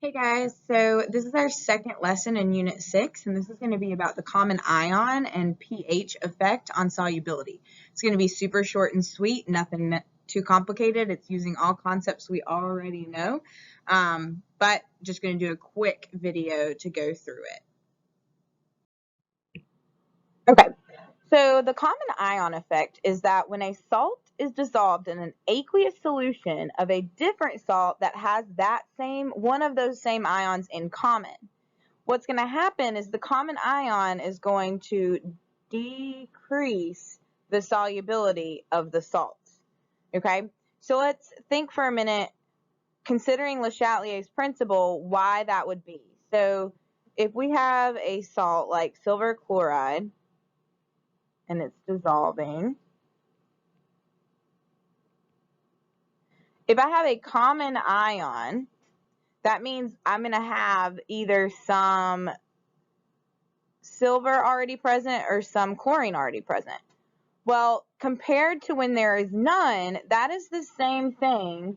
Hey guys, so this is our second lesson in Unit 6, and this is going to be about the common ion and pH effect on solubility. It's going to be super short and sweet, nothing too complicated. It's using all concepts we already know, but just going to do a quick video to go through it. Okay, so the common ion effect is that when a salt is dissolved in an aqueous solution of a different salt that has one of those same ions in common, what's going to happen is the common ion is going to decrease the solubility of the salts. Okay, so let's think for a minute, considering Le Chatelier's principle, why that would be. So if we have a salt like silver chloride and it's dissolving, if I have a common ion, that means I'm going to have either some silver already present or some chlorine already present. Well, compared to when there is none, that is the same thing.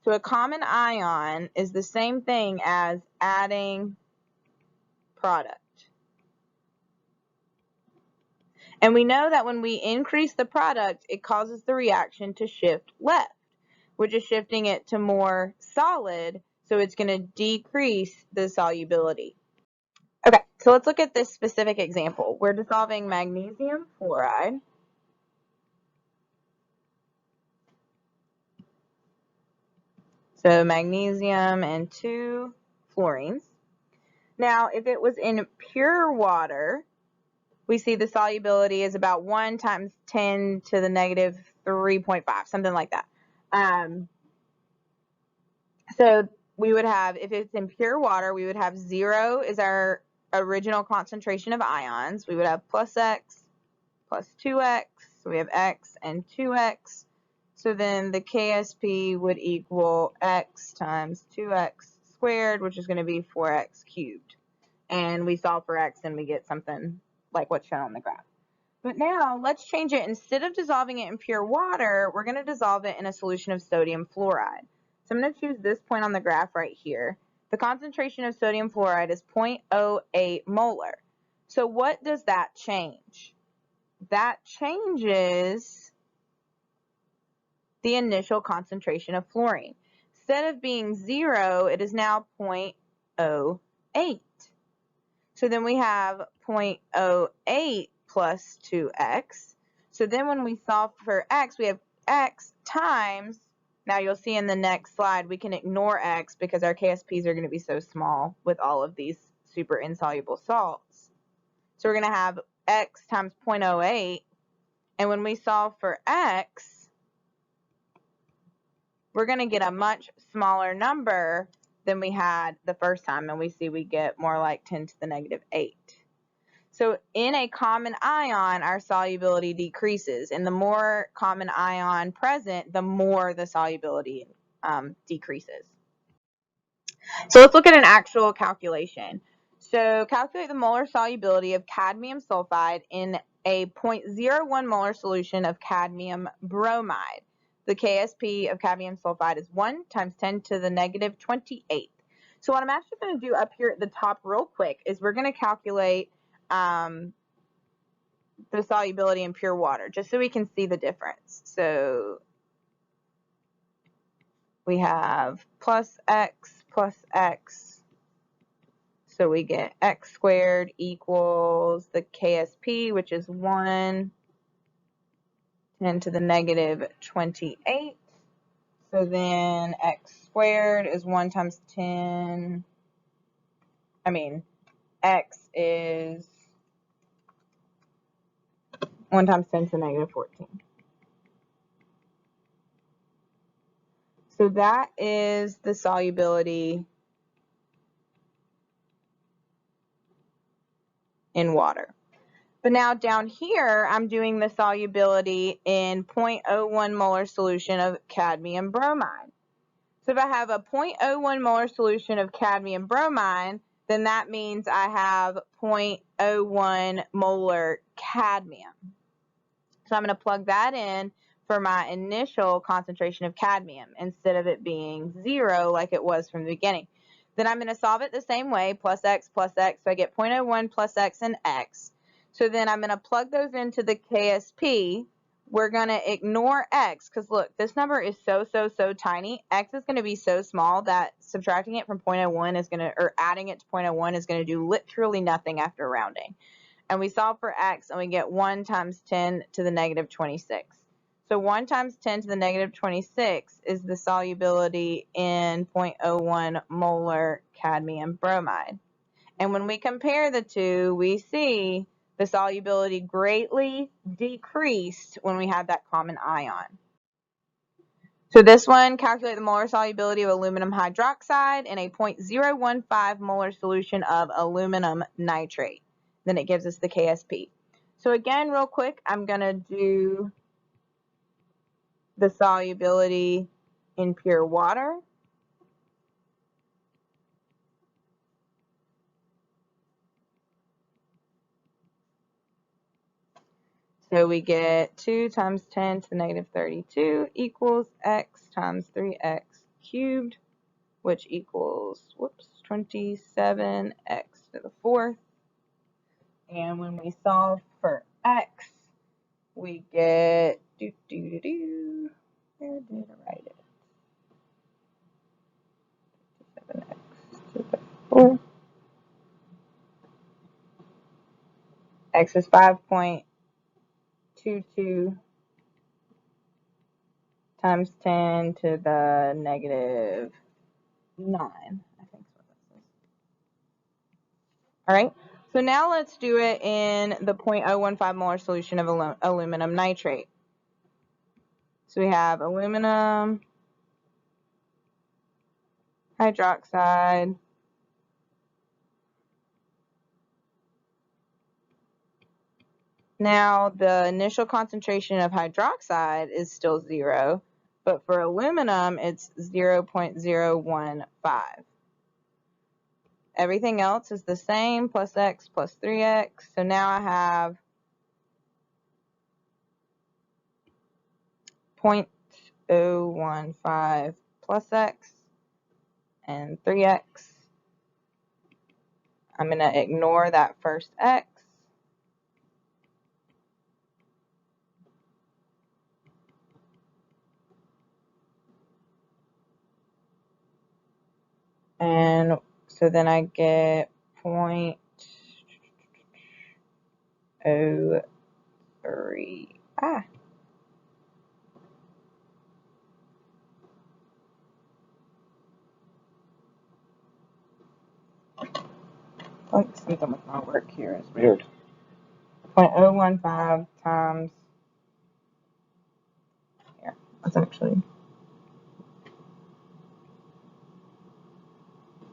So a common ion is the same thing as adding product. And we know that when we increase the product, it causes the reaction to shift left, which is shifting it to more solid, so it's going to decrease the solubility. Okay, so let's look at this specific example. We're dissolving magnesium fluoride. So magnesium and 2 fluorines. Now, if it was in pure water, we see the solubility is about 1 times 10 to the negative 3.5, something like that. So we would have, if it's in pure water, we would have 0 is our original concentration of ions. We would have plus x plus 2x. So we have x and 2x. So then the KSP would equal x times 2x squared, which is going to be 4x cubed. And we solve for x and we get something like what's shown on the graph. But now let's change it. Instead of dissolving it in pure water, we're going to dissolve it in a solution of sodium fluoride. So I'm going to choose this point on the graph right here. The concentration of sodium fluoride is 0.08 molar. So what does that change? That changes the initial concentration of fluorine. Instead of being 0, it is now 0.08. So then we have 0.08 plus 2x. So then when we solve for x, we have x times, now you'll see in the next slide, we can ignore x because our KSPs are going to be so small with all of these super insoluble salts. So we're going to have x times 0.08, and when we solve for x, we're going to get a much smaller number than we had the first time, and we see we get more like 10 to the negative 8. So in a common ion, our solubility decreases, and the more common ion present, the more the solubility decreases. So let's look at an actual calculation. So calculate the molar solubility of cadmium sulfide in a 0.01 molar solution of cadmium bromide. The KSP of cadmium sulfide is 1 times 10 to the negative 28. So what I'm actually going to do up here at the top real quick is we're going to calculate the solubility in pure water, just so we can see the difference. So we have plus x, so we get x squared equals the KSP, which is 1, 10 to the negative 28. So then x squared is 1 times 10, x is 1 times 10 to the negative 14. So that is the solubility in water. But now down here, I'm doing the solubility in 0.01 molar solution of cadmium bromide. So if I have a 0.01 molar solution of cadmium bromide, then that means I have 0.01 molar cadmium. So I'm going to plug that in for my initial concentration of cadmium instead of it being 0 like it was from the beginning. Then I'm going to solve it the same way, plus x, so I get 0.01 plus x and x. So then I'm going to plug those into the KSP. We're going to ignore x, because look, this number is so tiny. X is going to be so small that subtracting it from 0.01 is going to, or adding it to 0.01 is going to do literally nothing after rounding. And we solve for x, and we get 1 times 10 to the negative 26. So 1 times 10 to the negative 26 is the solubility in 0.01 molar cadmium bromide. And when we compare the two, we see the solubility greatly decreased when we have that common ion. So this one, calculate the molar solubility of aluminum hydroxide in a 0.015 molar solution of aluminum nitrate. Then it gives us the KSP. So again, real quick, I'm going to do the solubility in pure water. So we get 2 times 10 to the negative 32 equals x times 3x cubed, which equals, 27x to the 4th. And when we solve for x, we get, where did I write it? 7x to the 4th. X is 5.22 times 10 to the negative 9. I think that's what that says. All right. So now let's do it in the 0.015 molar solution of aluminum nitrate. So we have aluminum hydroxide Now, the initial concentration of hydroxide is still 0, but for aluminum, it's 0.015. Everything else is the same, plus x plus 3x. So now I have 0.015 plus x and 3x. I'm going to ignore that first x. And so then I get 0.03. Like something with my work here is weird. 0.015 times, here, that's actually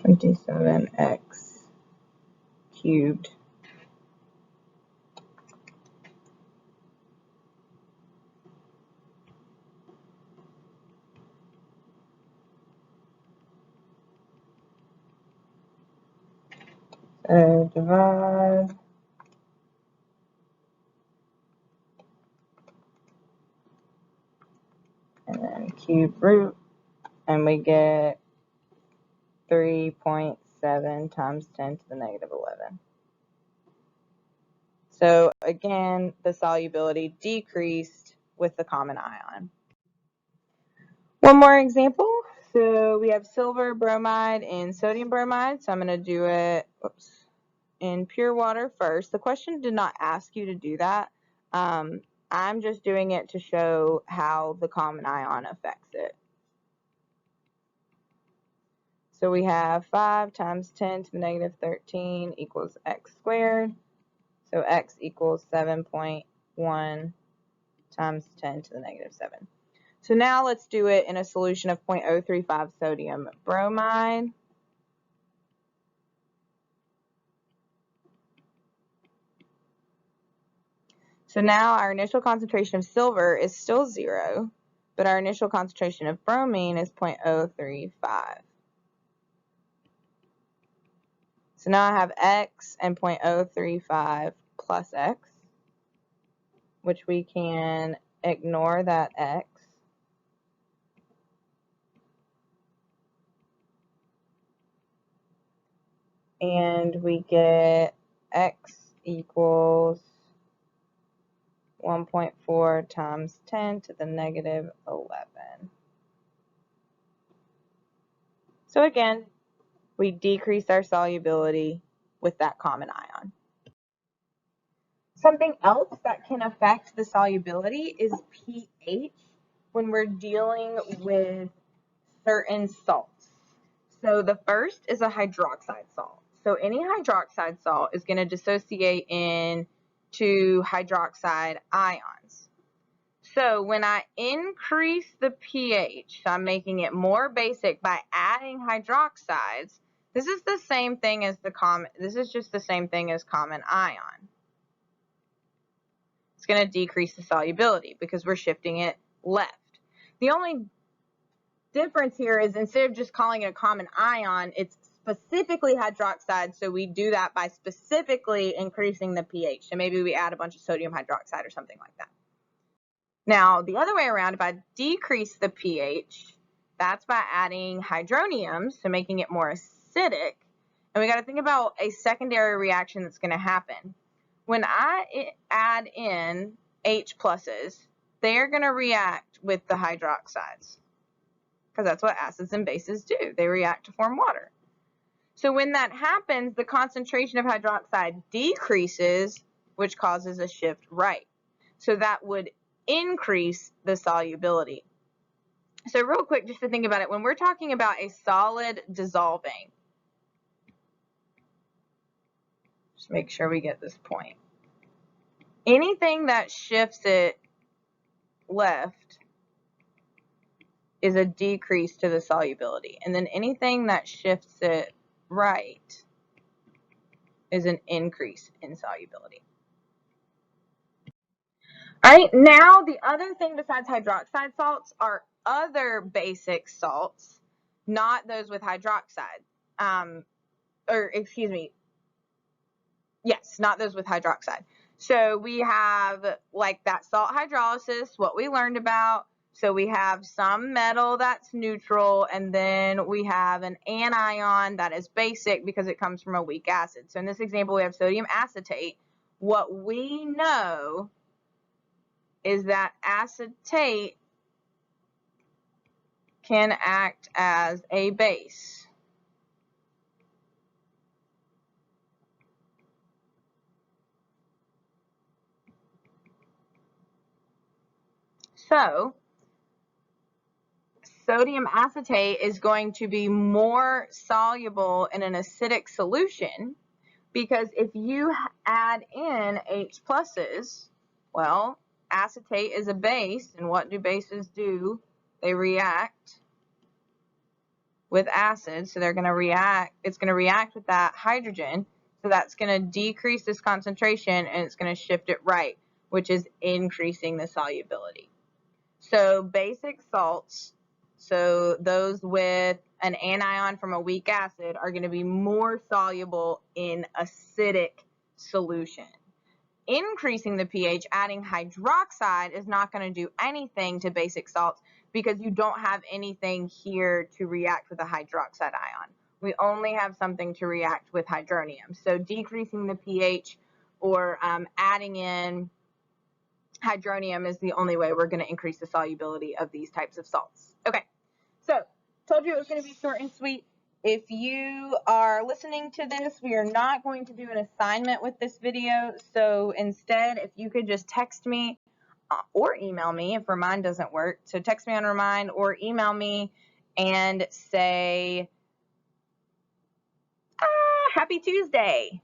27x cubed. So divide. And then cube root, and we get 3.7 times 10 to the negative 11. So again, the solubility decreased with the common ion. One more example. So we have silver bromide and sodium bromide. So I'm going to do it in pure water first. The question did not ask you to do that. I'm just doing it to show how the common ion affects it. So we have 5 times 10 to the negative 13 equals x squared. So x equals 7.1 times 10 to the negative 7. So now let's do it in a solution of 0.035 sodium bromide. So now our initial concentration of silver is still 0, but our initial concentration of bromine is 0.035. So now I have x and 0.035 plus x, which we can ignore that x. and we get x equals 1.4 times 10 to the negative 11. So again, we decrease our solubility with that common ion. Something else that can affect the solubility is pH when we're dealing with certain salts. So the first is a hydroxide salt. So any hydroxide salt is going to dissociate into hydroxide ions. So when I increase the pH, so I'm making it more basic by adding hydroxides, this is the same thing as just the same thing as common ion. It's going to decrease the solubility because we're shifting it left. The only difference here is instead of just calling it a common ion, it's specifically hydroxide, so we do that by specifically increasing the pH. So maybe we add a bunch of sodium hydroxide or something like that. Now, the other way around, if I decrease the pH, that's by adding hydroniums, so making it more acidic. And we got to think about a secondary reaction that's going to happen. When I add in H pluses, they're going to react with the hydroxides because that's what acids and bases do. They react to form water. So when that happens, the concentration of hydroxide decreases, which causes a shift right. So that would increase the solubility. So real quick, just to think about it, when we're talking about a solid dissolving, just make sure we get this point. Anything that shifts it left is a decrease to the solubility. And then anything that shifts it right is an increase in solubility. All right, now the other thing besides hydroxide salts are other basic salts, not those with hydroxide. Yes, not those with hydroxide. So we have like that salt hydrolysis, what we learned about. So we have some metal that's neutral, and then we have an anion that is basic because it comes from a weak acid. So in this example, we have sodium acetate. What we know is that acetate can act as a base. So sodium acetate is going to be more soluble in an acidic solution because if you add in H pluses, well, acetate is a base, and what do bases do? They react with acid, so they're going to react, it's going to react with that hydrogen, so that's going to decrease this concentration and it's going to shift it right, which is increasing the solubility. So basic salts, so those with an anion from a weak acid, are going to be more soluble in acidic solution. Increasing the pH, adding hydroxide, is not going to do anything to basic salts because you don't have anything here to react with a hydroxide ion. We only have something to react with hydronium. So decreasing the pH or adding in hydronium is the only way we're going to increase the solubility of these types of salts. Okay, so told you it was going to be short and sweet. If you are listening to this, we are not going to do an assignment with this video. So instead, if you could just text me or email me if Remind doesn't work. So text me on Remind or email me and say, Happy Tuesday.